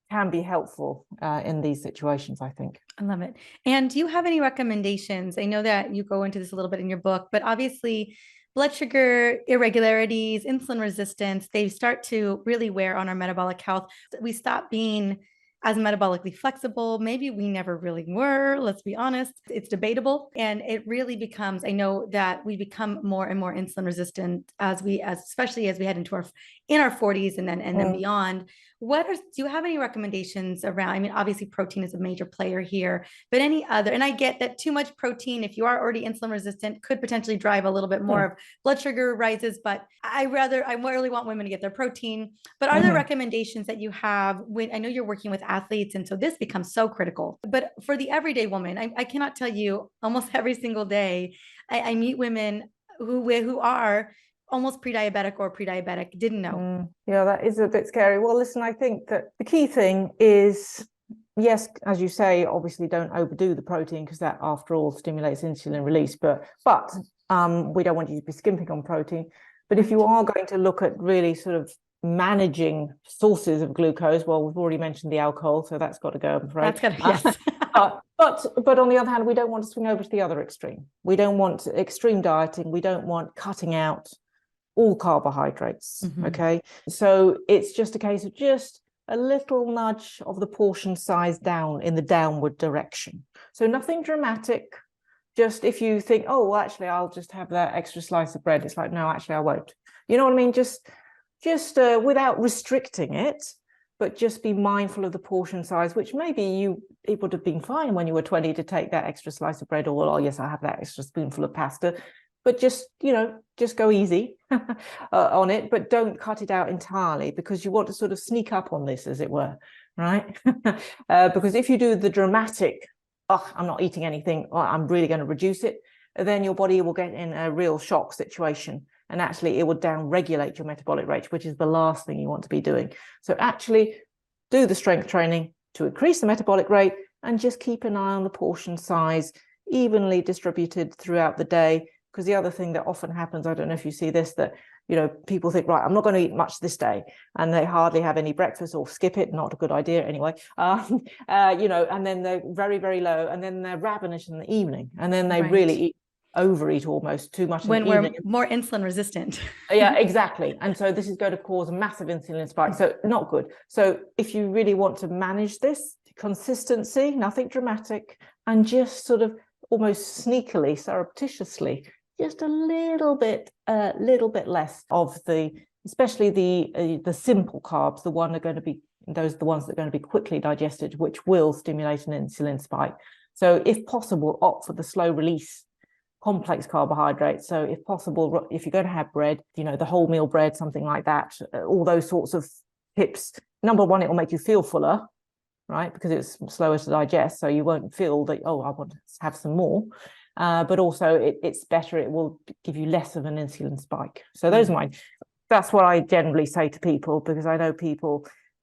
can be helpful in these situations, I think. I love it. And do you have any recommendations? I know that you go into this a little bit in your book, but obviously blood sugar irregularities, insulin resistance, they start to really wear on our metabolic health. We stop being as metabolically flexible. Maybe we never really were, let's be honest. It's debatable. And it really becomes, I know that we become more and more insulin resistant especially as we head into our 40s and then beyond. Do you have any recommendations around? I mean, obviously protein is a major player here, but any other, and I get that too much protein, if you are already insulin resistant, could potentially drive a little bit more of blood sugar rises, but I really want women to get their protein. But are there recommendations that you have when, I know you're working with athletes, and so this becomes so critical, but for the everyday woman, I cannot tell you, almost every single day, I meet women who are almost pre-diabetic or pre-diabetic, didn't know. Yeah, that is a bit scary. Well, listen, I think that the key thing is, yes, as you say, obviously don't overdo the protein, because that, after all, stimulates insulin release. But we don't want you to be skimping on protein. But if you are going to look at really sort of managing sources of glucose, well, we've already mentioned the alcohol, so that's got to go, I'm afraid. That's got to, yes. But on the other hand, we don't want to swing over to the other extreme. We don't want extreme dieting. We don't want cutting out all carbohydrates. Okay, so it's just a case of just a little nudge of the portion size down in the downward direction. So nothing dramatic. Just if you think, oh, well, actually, I'll just have that extra slice of bread. It's like, no, actually, I won't. You know what I mean? Just without restricting it, but just be mindful of the portion size, which maybe it would have been fine when you were 20 to take that extra slice of bread, or, oh, yes, I have that extra spoonful of pasta. But just go easy on it, but don't cut it out entirely, because you want to sort of sneak up on this, as it were, right? Because if you do the dramatic, oh, I'm not eating anything, or I'm really going to reduce it, then your body will get in a real shock situation. And actually, it will down-regulate your metabolic rate, which is the last thing you want to be doing. So actually, do the strength training to increase the metabolic rate, and just keep an eye on the portion size, evenly distributed throughout the day. Because the other thing that often happens, I don't know if you see this, that people think, right, I'm not going to eat much this day, and they hardly have any breakfast or skip it. Not a good idea anyway. And then they're very, very low, and then they're ravenous in the evening, and then they really overeat almost too much when in the evening. We're more insulin resistant. Yeah, exactly. And so this is going to cause a massive insulin spike. So not good. So if you really want to manage this, consistency, nothing dramatic, and just sort of almost sneakily, surreptitiously, just a little bit less of especially the simple carbs, the ones that are going to be quickly digested, which will stimulate an insulin spike. So if possible, opt for the slow release complex carbohydrates. So if possible, if you're going to have bread, the wholemeal bread, something like that, all those sorts of tips. Number one, it will make you feel fuller, right? Because it's slower to digest. So you won't feel that, oh, I want to have some more. But also it's better. It will give you less of an insulin spike. So that's what I generally say to people, because I know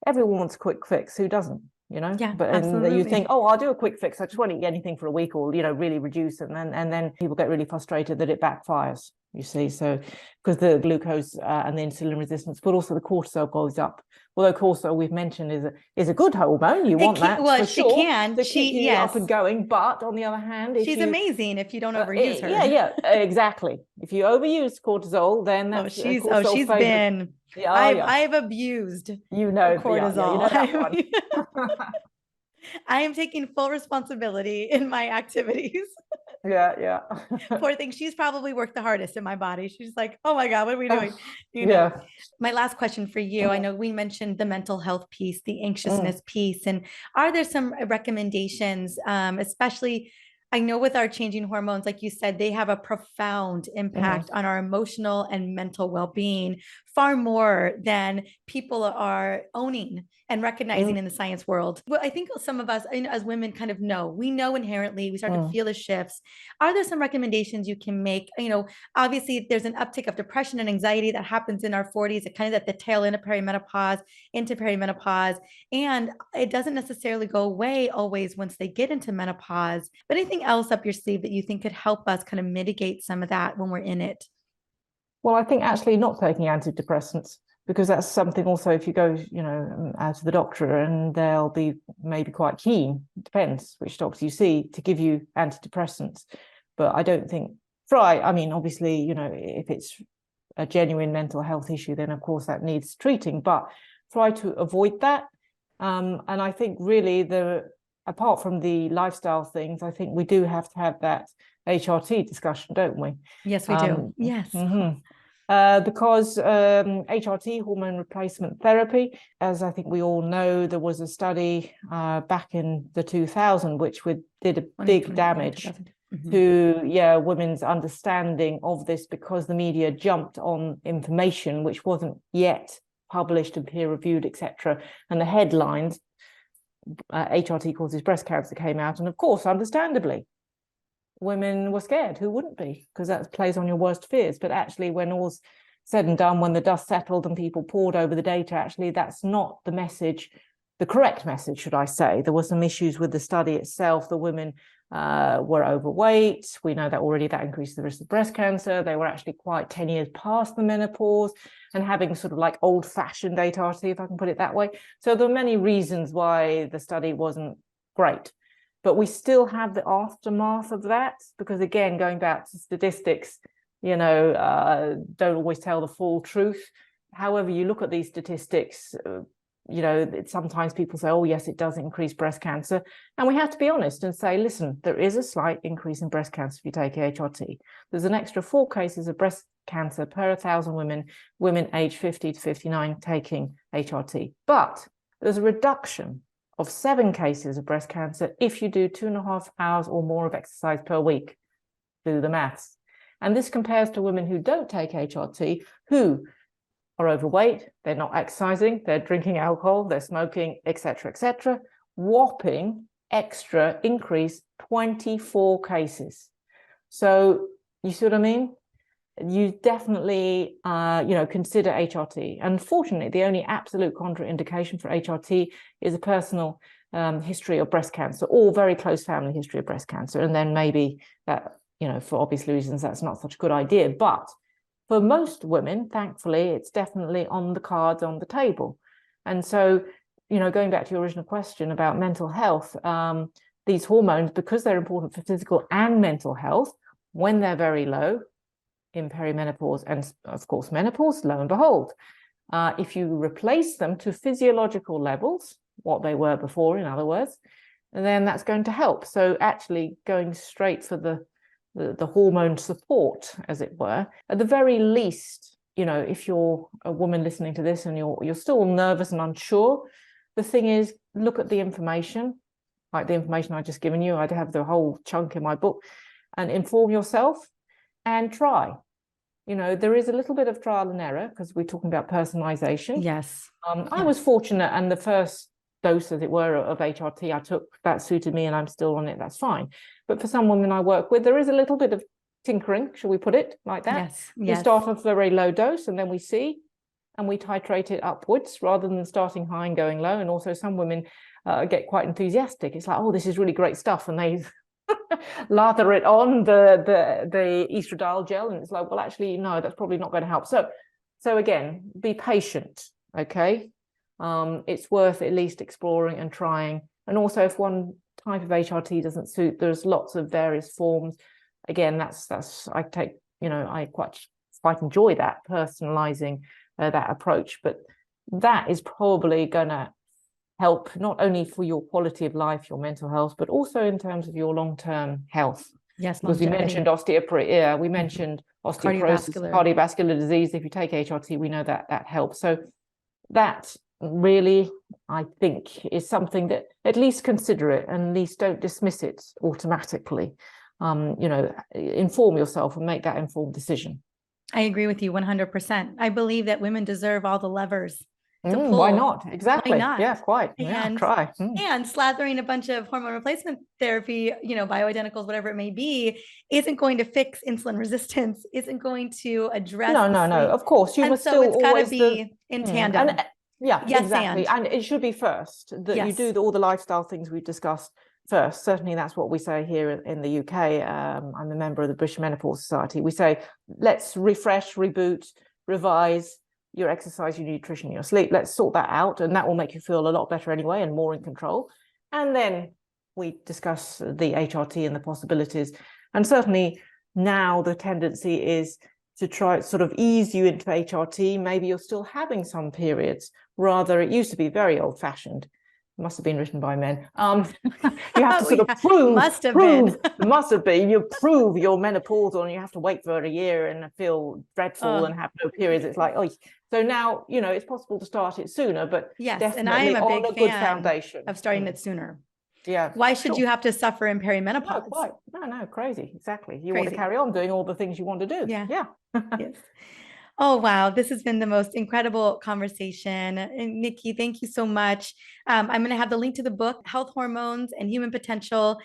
everyone wants a quick fix. Who doesn't? Yeah, but and you think, oh, I'll do a quick fix. I just won't eat anything for a week, or really reduce, and then people get really frustrated that it backfires. You see, so because the glucose and the insulin resistance, but also the cortisol goes up. Although cortisol, we've mentioned, is a good hormone. You want that for sure. It can. To keep you up and going. But on the other hand, she's amazing if you don't overuse her. Yeah, exactly. If you overuse cortisol, then that's she's been. I've abused cortisol. I am taking full responsibility in my activities. Yeah. Poor thing. She's probably worked the hardest in my body. She's like, oh my God, what are we doing? My last question for you. I know we mentioned the mental health piece, the anxiousness piece, and are there some recommendations, especially I know with our changing hormones, like you said, they have a profound impact on our emotional and mental well-being, far more than people are owning and recognizing in the science world. Well, I think some of us as women kind of we know inherently, we start to feel the shifts. Are there some recommendations you can make? Obviously there's an uptick of depression and anxiety that happens in our 40s, it kind of at the tail end of perimenopause, into perimenopause, and it doesn't necessarily go away always once they get into menopause. But anything else up your sleeve that you think could help us kind of mitigate some of that when we're in it? Well, I think actually not taking antidepressants, because that's something also, if you go, out to the doctor, and they'll be maybe quite keen, it depends which doctor you see, to give you antidepressants. But I don't think, obviously, if it's a genuine mental health issue, then of course that needs treating, but try to avoid that. And I think really apart from the lifestyle things, I think we do have to have that HRT discussion, don't we? Yes, we do. Yes. Because HRT, hormone replacement therapy, as I think we all know, there was a study back in the 2000 which did a big damage to women's understanding of this, because the media jumped on information which wasn't yet published and peer reviewed, etc. And the headlines, HRT causes breast cancer, came out, and of course, understandably, women were scared. Who wouldn't be? Because that plays on your worst fears. But actually, when all's said and done, when the dust settled and people pored over the data, actually that's not the message, the correct message, should I say. There were some issues with the study itself. The women were overweight. We know that already, that increased the risk of breast cancer. They were actually quite 10 years past the menopause and having sort of like old-fashioned HRT, if I can put it that way. So there are many reasons why the study wasn't great. But we still have the aftermath of that, because again, going back to statistics, don't always tell the full truth. However you look at these statistics, sometimes people say, oh, yes, it does increase breast cancer. And we have to be honest and say, listen, there is a slight increase in breast cancer if you take HRT. There's an extra 4 cases of breast cancer per 1,000 women aged 50 to 59 taking HRT. But there's a reduction of 7 cases of breast cancer if you do 2.5 hours or more of exercise per week. Do the maths. And this compares to women who don't take HRT, who are overweight, they're not exercising, they're drinking alcohol, they're smoking, etc., etc. Whopping extra increase, 24 cases. So you see what I mean? You definitely, consider HRT. Unfortunately, the only absolute contraindication for HRT is a personal history of breast cancer, or very close family history of breast cancer. And then maybe that, for obvious reasons, that's not such a good idea. But for most women, thankfully, it's definitely on the cards, on the table. And so, going back to your original question about mental health, these hormones, because they're important for physical and mental health, when they're very low in perimenopause and, of course, menopause, lo and behold, if you replace them to physiological levels, what they were before, in other words, then that's going to help. So actually going straight for the hormone support, as it were, at the very least, if you're a woman listening to this and you're still nervous and unsure, the thing is, look at the information, like the information I've just given you. I have the whole chunk in my book, and inform yourself and try. There is a little bit of trial and error because we're talking about personalization. Yes. I was fortunate, and the first dose, as it were, of HRT I took, that suited me, and I'm still on it. That's fine. But for some women I work with, there is a little bit of tinkering, shall we put it like that? Yes. We start off a very low dose, and then we see, and we titrate it upwards rather than starting high and going low. And also some women get quite enthusiastic. It's like, oh, this is really great stuff, and they lather it on the estradiol gel, and it's like, well, actually, no, that's probably not going to help. So again, be patient, okay? It's worth at least exploring and trying. And also, if one type of HRT doesn't suit, there's lots of various forms. Again, that's I take, I quite enjoy that, personalizing that approach. But that is probably going to help not only for your quality of life, your mental health, but also in terms of your long-term health. Yes, because we mentioned osteoporosis, we mentioned osteoporosis, cardiovascular disease. If you take HRT, we know that helps. So that really, I think, is something that at least consider it, and at least don't dismiss it automatically. Inform yourself and make that informed decision. I agree with you 100%. I believe that women deserve all the levers to pull. Why not? Exactly. Why not? Yeah, quite. And try. And slathering a bunch of hormone replacement therapy, bioidenticals, whatever it may be, isn't going to fix insulin resistance, isn't going to address. No. Of course, you must still it's always got to be in tandem. And, yes, exactly. And it should be first that you do all the lifestyle things we've discussed first. Certainly, that's what we say here in the UK. I'm a member of the British Menopause Society. We say, let's refresh, reboot, revise your exercise, your nutrition, your sleep. Let's sort that out, and that will make you feel a lot better anyway and more in control. And then we discuss the HRT and the possibilities. And certainly now the tendency is to try sort of ease you into HRT. Maybe you're still having some periods. Rather, it used to be very old-fashioned. Must have been written by men. You have to sort of prove. Must have been. You prove you're menopausal, and you have to wait for a year and feel dreadful and have no periods. It's like, oh. So now, it's possible to start it sooner, but yes, and I am a big good foundation of starting it sooner. Yeah. Why should you have to suffer in perimenopause? No, crazy. Exactly. You want to carry on doing all the things you want to do. Yeah. Yes. Oh, wow. This has been the most incredible conversation. And Nicky, thank you so much. I'm going to have the link to the book, Health Hormones and Human Potential,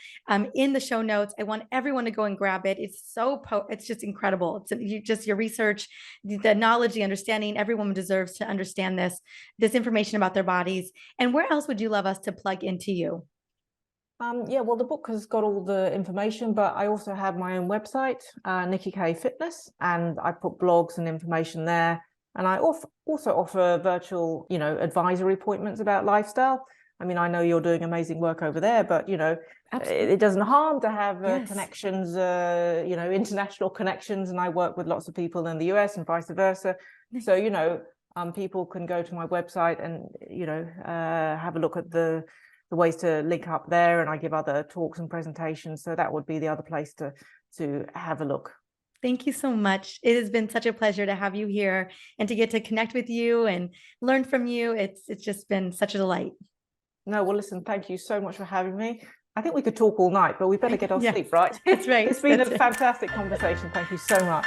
in the show notes. I want everyone to go and grab it. It's it's just incredible. It's your research, the knowledge, the understanding. Every woman deserves to understand this information about their bodies. And where else would you love us to plug into you? Well, the book has got all the information, but I also have my own website, Nicky Keay Fitness, and I put blogs and information there. And I also offer virtual, advisory appointments about lifestyle. I mean, I know you're doing amazing work over there, but, it doesn't harm to have connections, international connections. And I work with lots of people in the US and vice versa. So, people can go to my website and, have a look at the ways to link up there, and I give other talks and presentations. So that would be the other place to have a look. Thank you so much. It has been such a pleasure to have you here and to get to connect with you and learn from you. It's just been such a delight. No, well, listen, thank you so much for having me. I think we could talk all night, but we better get our sleep, right? That's right. It's been a fantastic conversation. Thank you so much.